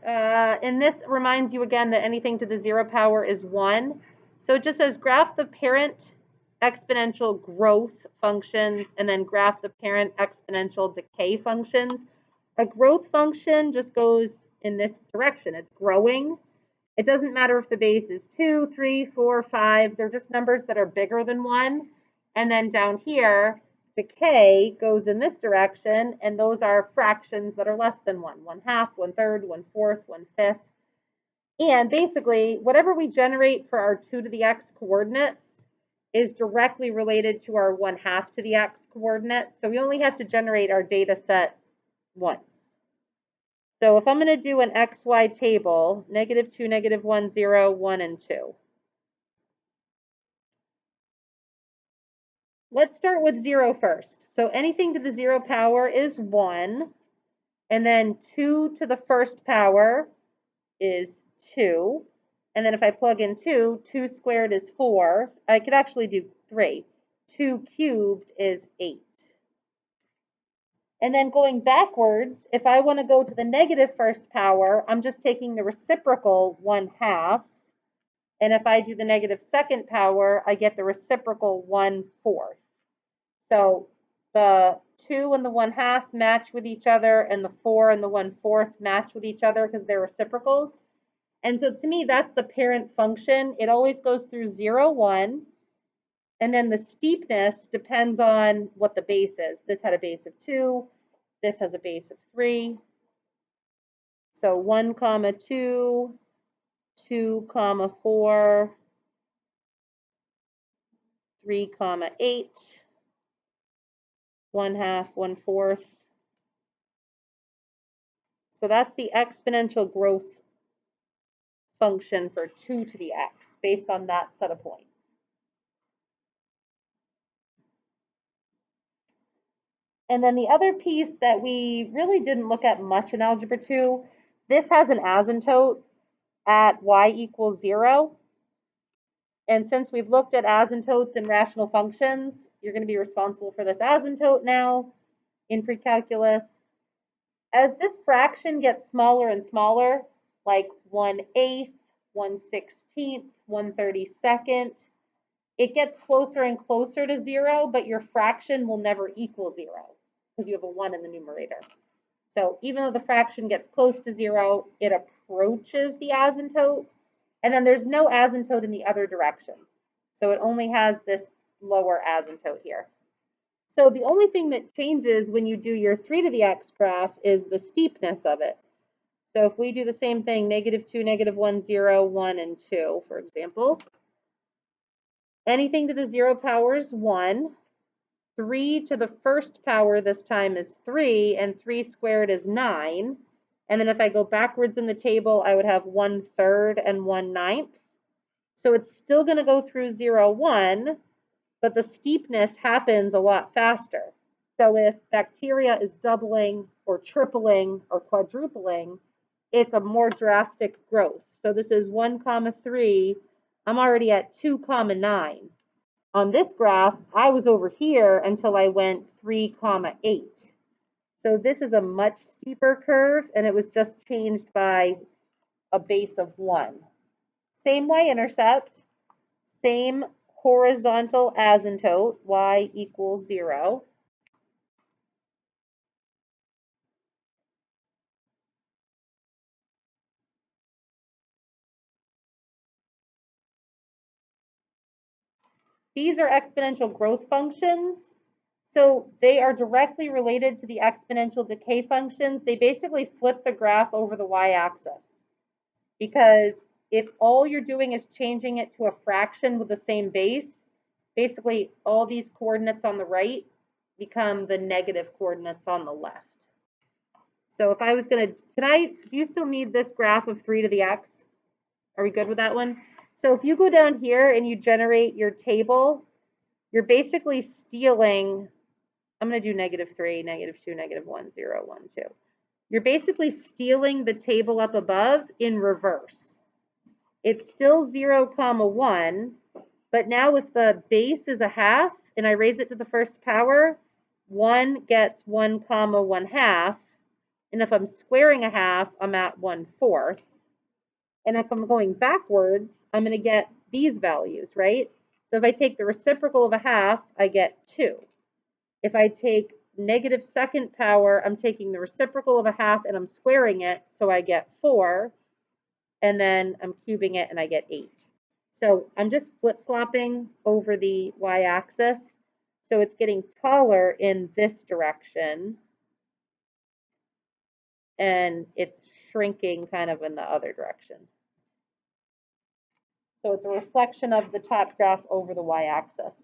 And this reminds you again that anything to the 0 power is 1. So it just says graph the parent exponential growth functions and then graph the parent exponential decay functions. A growth function just goes in this direction. It's growing. It doesn't matter if the base is 2, 3, 4, 5. They're just numbers that are bigger than 1. And then down here, decay goes in this direction, and those are fractions that are less than 1. 1/2, 1/3, 1/4, 1/5. And basically, whatever we generate for our 2 to the x coordinates is directly related to our 1/2 to the x coordinates. So we only have to generate our data set once. So if I'm going to do an XY table, -2, -1, 0, 1, and 2. Let's start with 0 first. So anything to the 0 power is 1. And then 2 to the first power is 2. And then if I plug in 2, 2 squared is 4. I could actually do 3. 2 cubed is 8. And then going backwards, if I want to go to the negative first power, I'm just taking the reciprocal 1/2. And if I do the negative second power, I get the reciprocal 1/4. So the 2 and the 1/2 match with each other, and the 4 and the 1/4 match with each other because they're reciprocals. And so to me, that's the parent function. It always goes through 0, 1. And then the steepness depends on what the base is. This had a base of 2. This has a base of 3. So 1, 2, 2, 4, 3, 8, 1/2, 1/4. So that's the exponential growth function for 2 to the x based on that set of points. And then the other piece that we really didn't look at much in Algebra 2, this has an asymptote at y equals 0. And since we've looked at asymptotes in rational functions, you're going to be responsible for this asymptote now in pre-calculus. As this fraction gets smaller and smaller, like 1/8, 1/16, 1/32, it gets closer and closer to 0, but your fraction will never equal 0 because you have a 1 in the numerator. So even though the fraction gets close to 0, it approaches the asymptote, and then there's no asymptote in the other direction. So it only has this lower asymptote here. So the only thing that changes when you do your 3 to the x graph is the steepness of it. So if we do the same thing, -2, -1, 0, 1, and 2, for example, anything to the 0 power is 1. 3 to the first power this time is 3, and 3 squared is 9. And then if I go backwards in the table, I would have 1/3 and 1/9. So it's still going to go through 0, 1, but the steepness happens a lot faster. So if bacteria is doubling or tripling or quadrupling, it's a more drastic growth. So this is 1, 3. I'm already at 2, 9. On this graph, I was over here until I went 3, 8. So this is a much steeper curve, and it was just changed by a base of 1. Same y-intercept, same horizontal asymptote, y equals 0. These are exponential growth functions. So they are directly related to the exponential decay functions. They basically flip the graph over the y-axis. Because if all you're doing is changing it to a fraction with the same base, basically all these coordinates on the right become the negative coordinates on the left. So if I was going to, do you still need this graph of 3 to the x? Are we good with that one? So if you go down here and you generate your table, you're basically stealing, I'm going to do -3, -2, -1, 0, 1, 2. You're basically stealing the table up above in reverse. It's still 0, 1, but now if the base is 1/2 and I raise it to the first power, 1 gets 1, 1/2, And if I'm squaring a half, I'm at 1/4. And if I'm going backwards, I'm going to get these values, right? So if I take the reciprocal of a half, I get 2. If I take negative second power, I'm taking the reciprocal of a half and I'm squaring it, so I get 4. And then I'm cubing it and I get 8. So I'm just flip-flopping over the y-axis. So it's getting taller in this direction and it's shrinking kind of in the other direction. So it's a reflection of the top graph over the y-axis.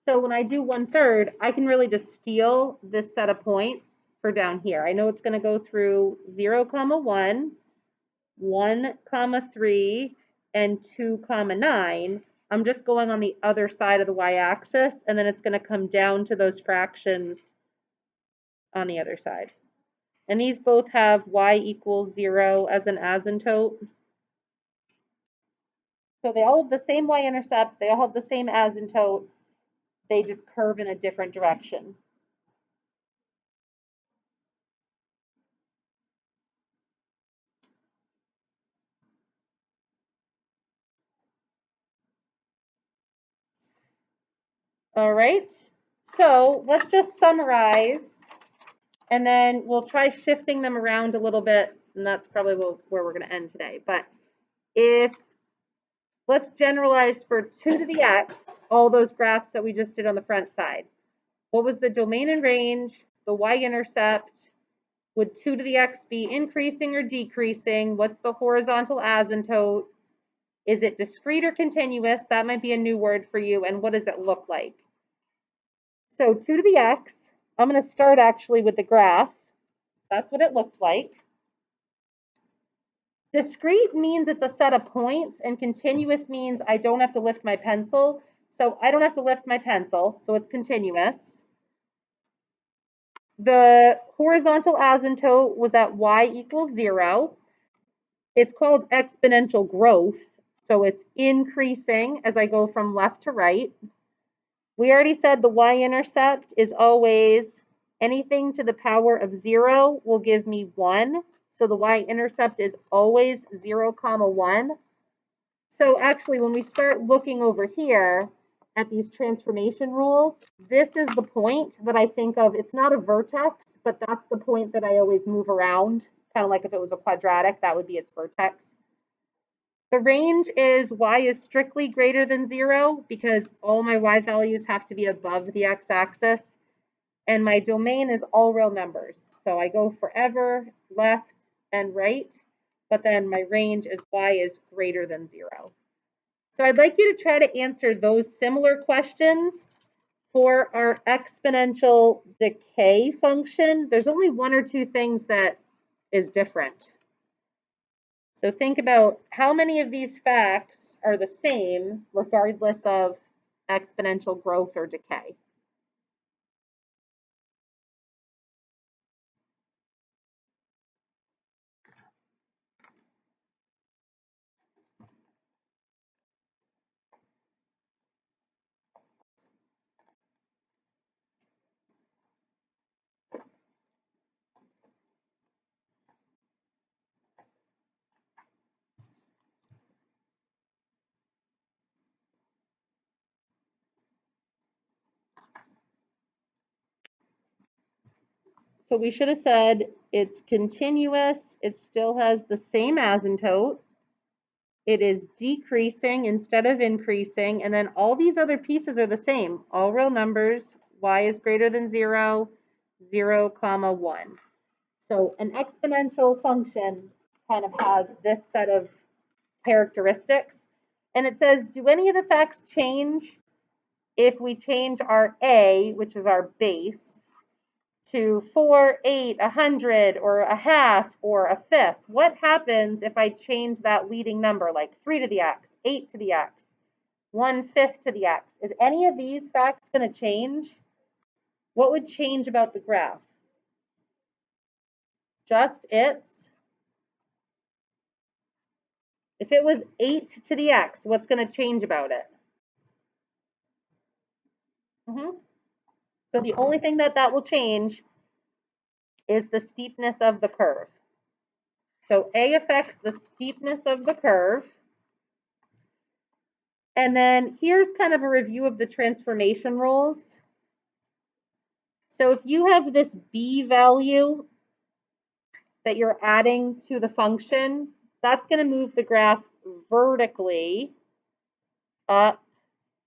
So when I do 1/3, I can really just steal this set of points for down here. I know it's going to go through 0, 1, 1, 3, and 2, 9. I'm just going on the other side of the y-axis, and then it's going to come down to those fractions on the other side. And these both have y equals 0 as an asymptote. So they all have the same y-intercept, they all have the same asymptote, they just curve in a different direction. All right, so let's just summarize, and then we'll try shifting them around a little bit, and that's probably where we're going to end today. But if, let's generalize for 2 to the x, all those graphs that we just did on the front side. What was the domain and range, the y-intercept? Would 2 to the x be increasing or decreasing? What's the horizontal asymptote? Is it discrete or continuous? That might be a new word for you. And what does it look like? So 2 to the x, I'm going to start actually with the graph. That's what it looked like. Discrete means it's a set of points, and continuous means I don't have to lift my pencil. So I don't have to lift my pencil, so it's continuous. The horizontal asymptote was at y equals 0. It's called exponential growth, so it's increasing as I go from left to right. We already said the y-intercept is always anything to the power of 0 will give me 1. So the y-intercept is always 0, 1. So actually, when we start looking over here at these transformation rules, this is the point that I think of. It's not a vertex, but that's the point that I always move around, kind of like if it was a quadratic, that would be its vertex. The range is y is strictly greater than 0 because all my y values have to be above the x-axis. And my domain is all real numbers. So I go forever, left, and right. But then my range is y is greater than 0. So I'd like you to try to answer those similar questions for our exponential decay function. There's only 1 or 2 things that is different. So think about how many of these facts are the same regardless of exponential growth or decay. So we should have said it's continuous, it still has the same asymptote, it is decreasing instead of increasing, and then all these other pieces are the same, all real numbers, y is greater than 0, 0, 1. So an exponential function kind of has this set of characteristics. And it says, do any of the facts change if we change our a, which is our base, to 4, 8, 100, or a half, or a fifth? What happens if I change that leading number, like 3 to the x, 8 to the x, 1/5 to the x? Is any of these facts going to change? What would change about the graph? Just its. If it was 8 to the x, what's going to change about it? So the only thing that will change is the steepness of the curve. So A affects the steepness of the curve. And then here's kind of a review of the transformation rules. So if you have this B value that you're adding to the function, that's going to move the graph vertically up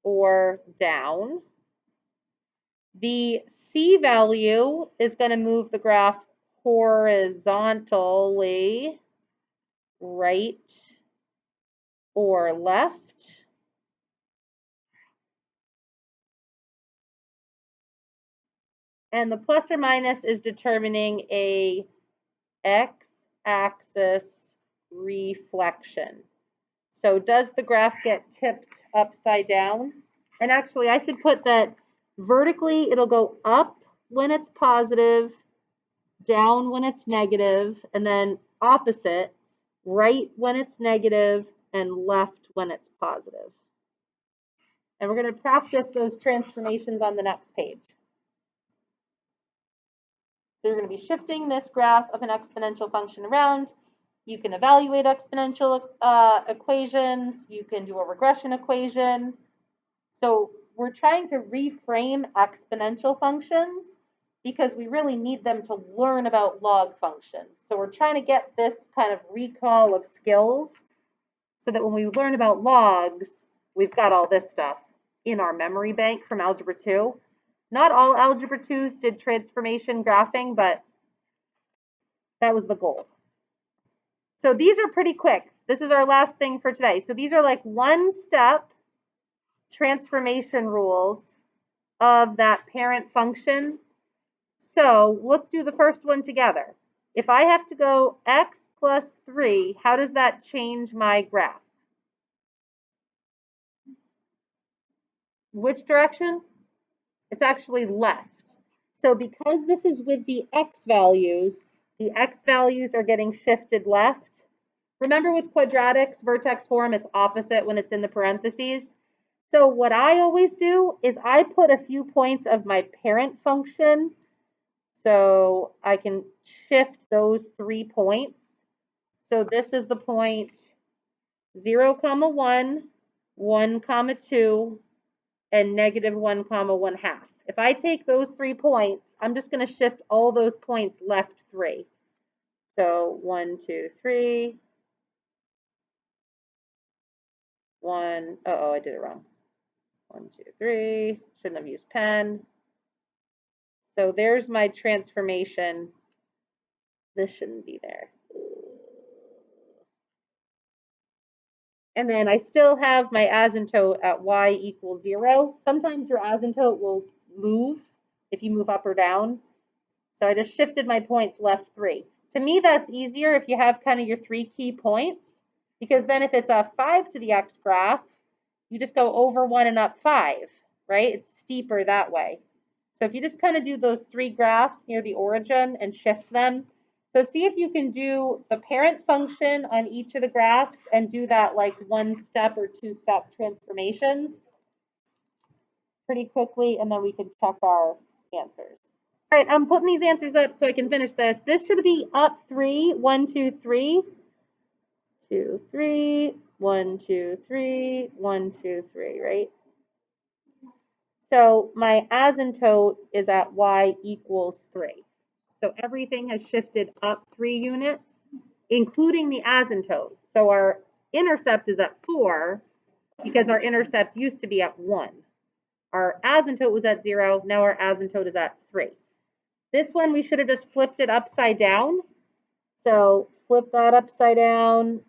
or down. The C value is going to move the graph horizontally right or left. And the plus or minus is determining a x-axis reflection. So does the graph get tipped upside down? And actually, I should put that vertically, it'll go up when it's positive, down when it's negative, and then opposite, right when it's negative, and left when it's positive. And we're going to practice those transformations on the next page. So you're going to be shifting this graph of an exponential function around. You can evaluate exponential equations. You can do a regression equation. So we're trying to reframe exponential functions because we really need them to learn about log functions. So we're trying to get this kind of recall of skills so that when we learn about logs, we've got all this stuff in our memory bank from Algebra 2. Not all Algebra 2s did transformation graphing, but that was the goal. So these are pretty quick. This is our last thing for today. So these are like one-step transformation rules of that parent function. So let's do the first one together. If I have to go x plus 3, how does that change my graph? Which direction? It's actually left. So because this is with the x values are getting shifted left. Remember with quadratics, vertex form, it's opposite when it's in the parentheses. So what I always do is I put a few points of my parent function. So I can shift those 3 points. So this is the point 0, 1, 1, 2, and -1, 1/2. If I take those 3 points, I'm just going to shift all those points left 3. So 1, 2, 3, 1, uh-oh, I did it wrong. 1, 2, 3, shouldn't have used pen. So there's my transformation. This shouldn't be there. And then I still have my asymptote at y equals 0. Sometimes your asymptote will move if you move up or down. So I just shifted my points left 3. To me, that's easier if you have kind of your 3 key points, because then if it's a 5 to the x graph, you just go over 1 and up 5, right? It's steeper that way. So if you just kind of do those 3 graphs near the origin and shift them. So see if you can do the parent function on each of the graphs and do that like 1-step or 2-step transformations pretty quickly, and then we can check our answers. All right, I'm putting these answers up so I can finish this. This should be up 3, 1, 2, 3, 2, 3, 1, 2, 3, 1, 2, 3, right? So my asymptote is at y equals 3. So everything has shifted up 3 units, including the asymptote. So our intercept is at 4 because our intercept used to be at 1. Our asymptote was at 0. Now our asymptote is at 3. This one, we should have just flipped it upside down. So flip that upside down,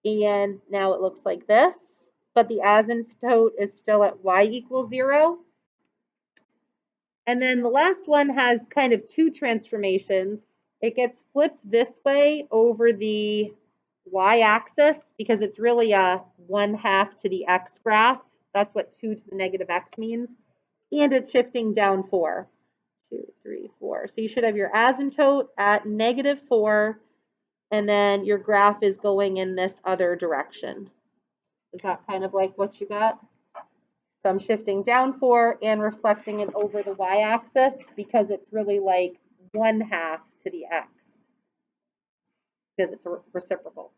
and now it looks like this, but the asymptote is still at y equals 0. And then the last one has kind of two transformations. It gets flipped this way over the y-axis because it's really a 1/2 to the x graph. That's what 2 to the negative x means. And it's shifting down 4. 2, 3, 4. So you should have your asymptote at -4, and then your graph is going in this other direction. Is that kind of like what you got? So I'm shifting down 4 and reflecting it over the y-axis because it's really like 1/2 to the x because it's reciprocal.